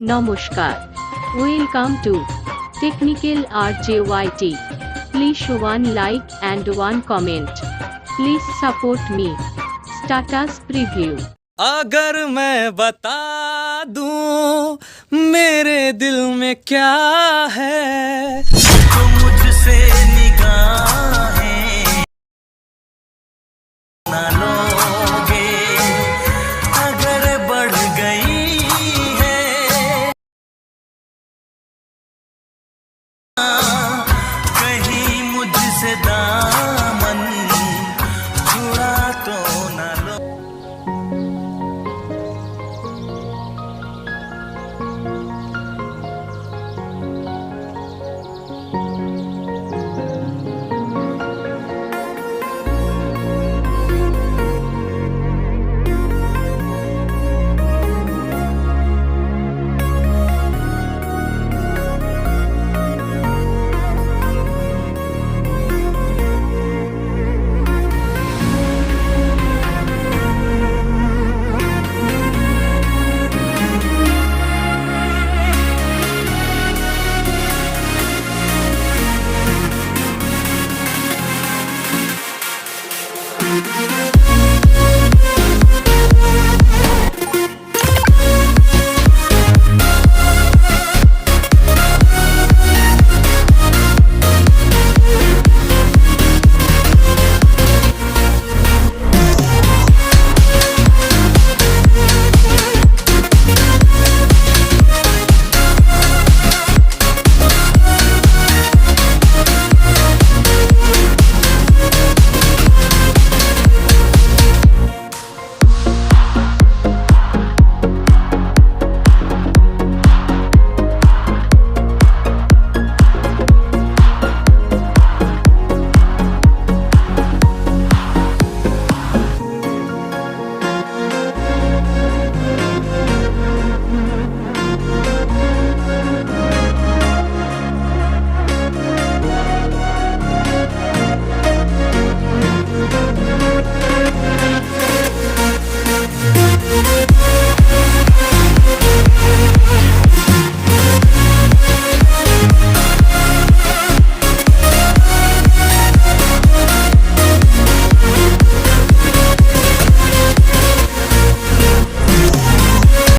Namaskar. Welcome to Technical RJYT. Please show one like and one comment. Please support me. Status preview. अगर मैं बता दूं मेरे दिल में क्या है तो मुझसे निगाहें ना लो